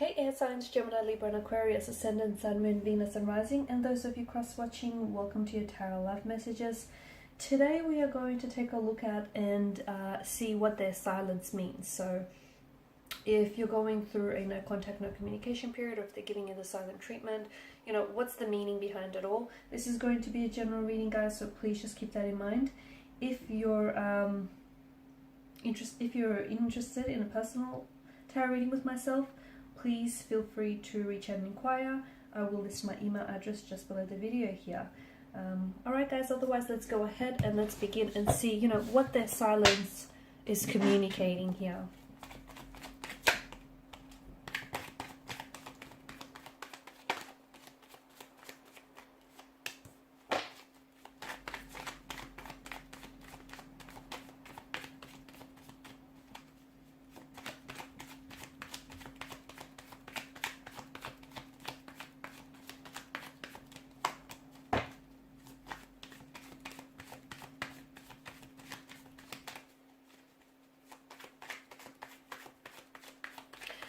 Hey air signs, Gemini, Libra and Aquarius, Ascendant, Sun, Moon, Venus and Rising, and those of you cross-watching, welcome to your Tarot Love Messages. Today we are going to take a look at and see what their silence means. So if you're going through a no contact, no communication period, or if they're giving you the silent treatment, you know, what's the meaning behind it all? This is going to be a general reading, guys, so please just keep that in mind. If you're interested in a personal tarot reading with myself, please feel free to reach out and inquire. I will list my email address just below the video here. Alright guys, otherwise let's go ahead and let's begin and see, you know, what their silence is communicating here.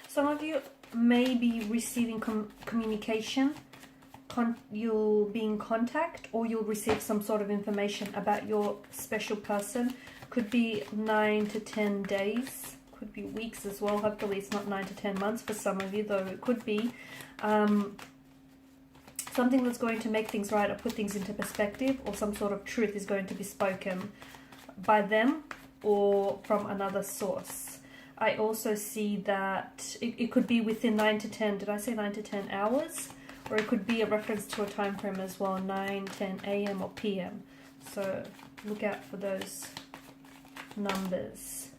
Some of you may be receiving communication, you'll be in contact, or you'll receive some sort of information about your special person. Could be 9 to 10 days, could be weeks as well. Hopefully it's not 9 to 10 months for some of you, though it could be. Something that's going to make things right or put things into perspective, or some sort of truth is going to be spoken by them or from another source. I also see that it could be within 9 to 10, did I say 9 to 10 hours? Or it could be a reference to a time frame as well, 9, 10 a.m. or p.m. So look out for those numbers.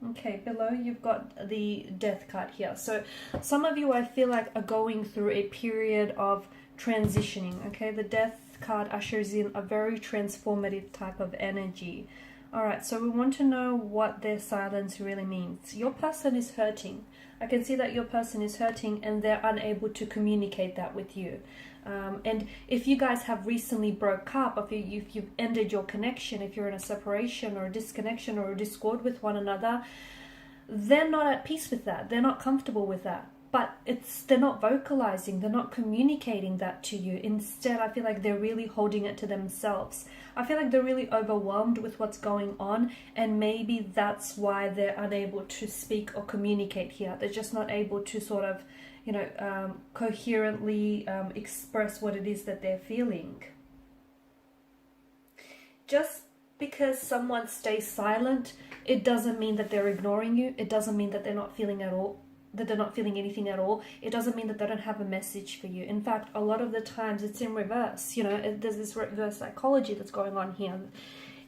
Okay, below you've got the Death card here. So some of you, I feel like, are going through a period of transitioning. Okay, the Death card ushers in a very transformative type of energy. All right, so we want to know what their silence really means. Your person is hurting. I can see that your person is hurting and they're unable to communicate that with you. And if you guys have recently broke up, if you've ended your connection, if you're in a separation or a disconnection or a discord with one another, they're not at peace with that. They're not comfortable with that. But they're not vocalizing, they're not communicating that to you. Instead, I feel like they're really holding it to themselves. I feel like they're really overwhelmed with what's going on, and maybe that's why they're unable to speak or communicate here. They're just not able to sort of, you know, coherently express what it is that they're feeling. Just because someone stays silent, it doesn't mean that they're ignoring you. It doesn't mean that they're not feeling at all. That they're not feeling anything at all. It doesn't mean that they don't have a message for you. In fact, a lot of the times it's in reverse. You know, there's this reverse psychology that's going on here.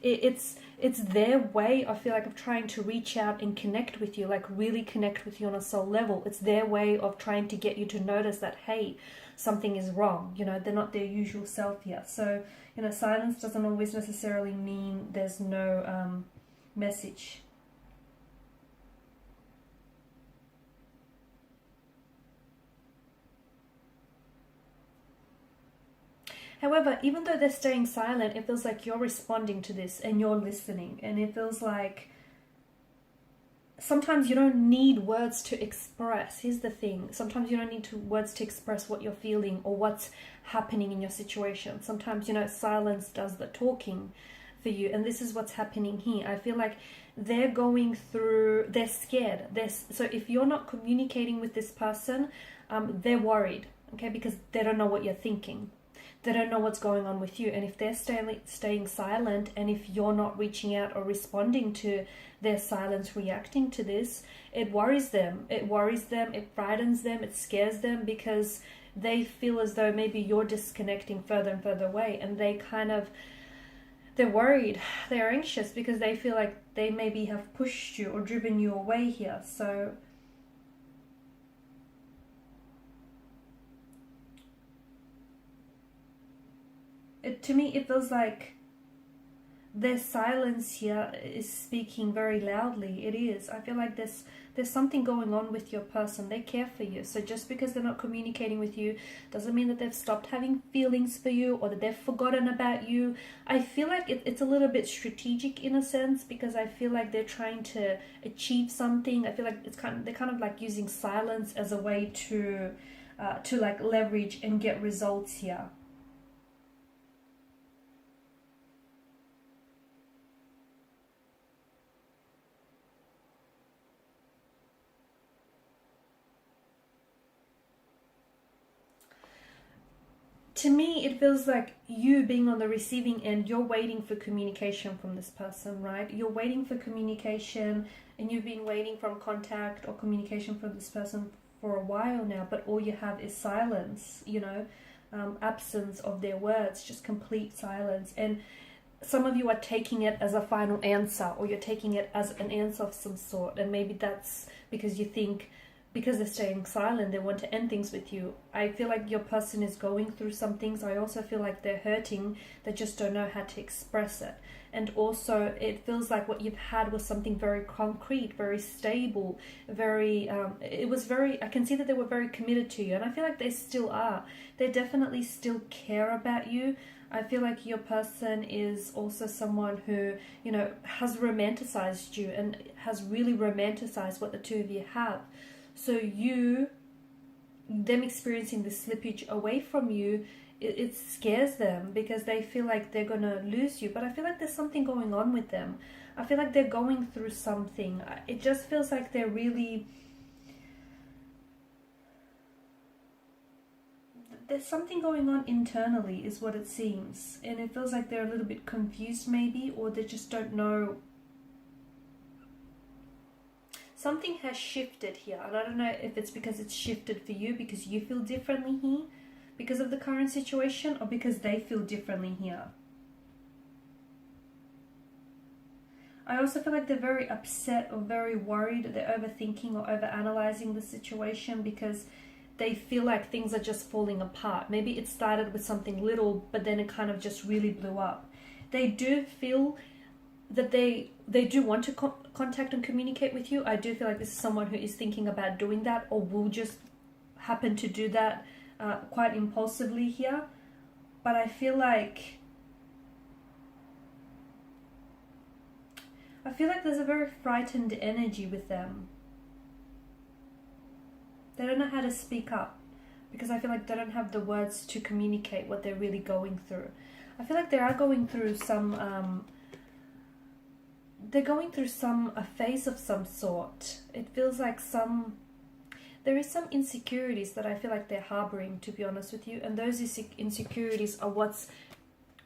It's their way, I feel like, of trying to reach out and connect with you, like really connect with you on a soul level. It's their way of trying to get you to notice that, hey, something is wrong. You know, they're not their usual self yet. So, you know, silence doesn't always necessarily mean there's no message. However, even though they're staying silent, it feels like you're responding to this and you're listening. And it feels like sometimes you don't need words to express. Here's the thing. Sometimes you don't need words to express what you're feeling or what's happening in your situation. Sometimes, you know, silence does the talking for you. And this is what's happening here. I feel like they're going through, they're scared. So if you're not communicating with this person, they're worried, okay, because they don't know what you're thinking. They don't know what's going on with you. And if they're staying silent, and if you're not reaching out or responding to their silence, reacting to this, it worries them. It worries them, it frightens them, it scares them, because they feel as though maybe you're disconnecting further and further away, and they're worried, they're anxious, because they feel like they maybe have pushed you or driven you away here. So to me, it feels like their silence here is speaking very loudly. It is. I feel like there's something going on with your person. They care for you. So just because they're not communicating with you doesn't mean that they've stopped having feelings for you or that they've forgotten about you. I feel like it's a little bit strategic in a sense, because I feel like they're trying to achieve something. I feel like they're kind of like using silence as a way to like leverage and get results here. To me, it feels like you being on the receiving end, you're waiting for communication from this person, right? You're waiting for communication, and you've been waiting from contact or communication from this person for a while now, but all you have is silence, you know, absence of their words, just complete silence. And some of you are taking it as a final answer, or you're taking it as an answer of some sort, and maybe that's because you think, because they're staying silent, they want to end things with you. I feel like your person is going through some things. I also feel like they're hurting. They just don't know how to express it. And also, it feels like what you've had was something very concrete, very stable, very, it was very, I can see that they were very committed to you. And I feel like they still are. They definitely still care about you. I feel like your person is also someone who, you know, has romanticized you and has really romanticized what the two of you have. So them experiencing the slippage away from you, it scares them, because they feel like they're going to lose you. But I feel like there's something going on with them. I feel like they're going through something. It just feels like they're really... There's something going on internally is what it seems. And it feels like they're a little bit confused maybe, or they just don't know. Something has shifted here, and I don't know if it's because it's shifted for you because you feel differently here because of the current situation, or because they feel differently here. I also feel like they're very upset or very worried. They're overthinking or overanalyzing the situation because they feel like things are just falling apart. Maybe it started with something little, but then it kind of just really blew up. They do feel that they do want to contact and communicate with you. I do feel like this is someone who is thinking about doing that, or will just happen to do that quite impulsively here. But I feel like there's a very frightened energy with them. They don't know how to speak up, because I feel like they don't have the words to communicate what they're really going through. I feel like they are going through some a phase of some sort. It feels like there is some insecurities that I feel like they're harboring, to be honest with you, and those insecurities are what's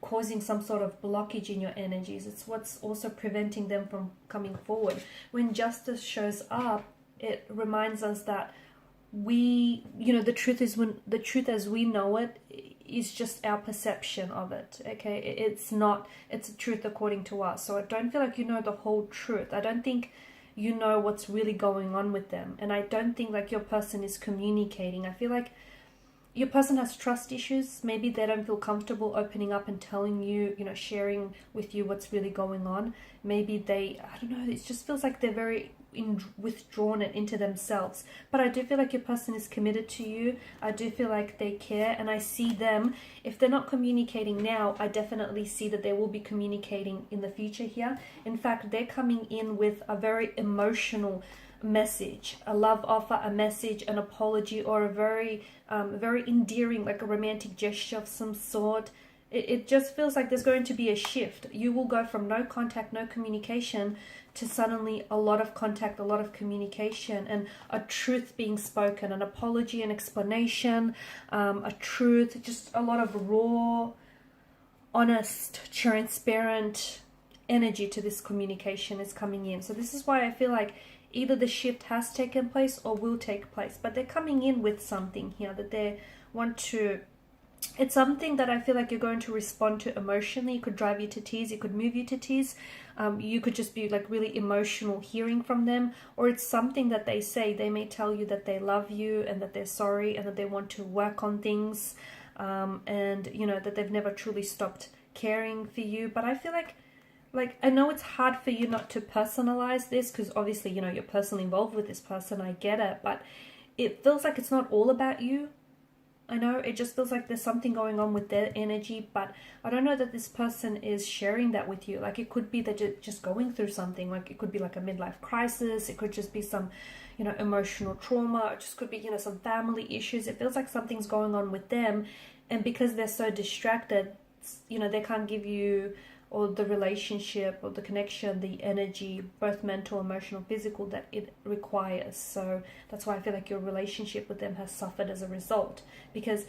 causing some sort of blockage in your energies. It's what's also preventing them from coming forward. When justice shows up, it reminds us that the truth as we know it is just our perception of it. Okay, it's a truth according to us. So I don't feel like you know the whole truth. I don't think you know what's really going on with them, and I don't think like your person is communicating. I feel like your person has trust issues. Maybe they don't feel comfortable opening up and telling you, sharing with you what's really going on. Maybe I don't know, it just feels like they're very withdrawn and into themselves. But I do feel like your person is committed to you. I do feel like they care, and I see them, if they're not communicating now, I definitely see that they will be communicating in the future here. In fact, they're coming in with a very emotional message, a love offer, a message, an apology, or a very endearing, like a romantic gesture of some sort. It just feels like there's going to be a shift. You will go from no contact, no communication, to suddenly a lot of contact, a lot of communication, and a truth being spoken, an apology, an explanation, a truth, just a lot of raw, honest, transparent energy to this communication is coming in. So this is why I feel like either the shift has taken place or will take place, but they're coming in with something here that they want to... It's something that I feel like you're going to respond to emotionally. It could drive you to tears. It could move you to tears. You could just be like really emotional hearing from them. Or it's something that they say. They may tell you that they love you and that they're sorry and that they want to work on things. And, that they've never truly stopped caring for you. But I feel like Like, I know it's hard for you not to personalize this because obviously, you know, you're personally involved with this person. I get it. But it feels like it's not all about you. I know it just feels like there's something going on with their energy, but I don't know that this person is sharing that with you. Like, it could be that you're just going through something. Like, it could be like a midlife crisis. It could just be some, you know, emotional trauma. It just could be, you know, some family issues. It feels like something's going on with them. And because they're so distracted, you know, they can't give you, or the relationship or the connection, the energy, both mental, emotional, physical, that it requires. So that's why I feel like your relationship with them has suffered as a result. Because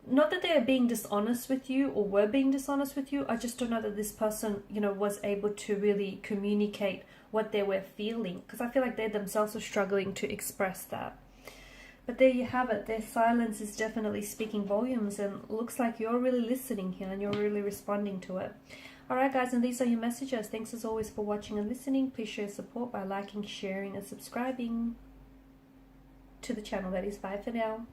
not that they are being dishonest with you or were being dishonest with you, I just don't know that this person, you know, was able to really communicate what they were feeling. Because I feel like they themselves are struggling to express that. But there you have it. Their silence is definitely speaking volumes, and looks like you're really listening here and you're really responding to it. Alright guys, and these are your messages. Thanks as always for watching and listening. Please show your support by liking, sharing and subscribing to the channel. That is bye for now.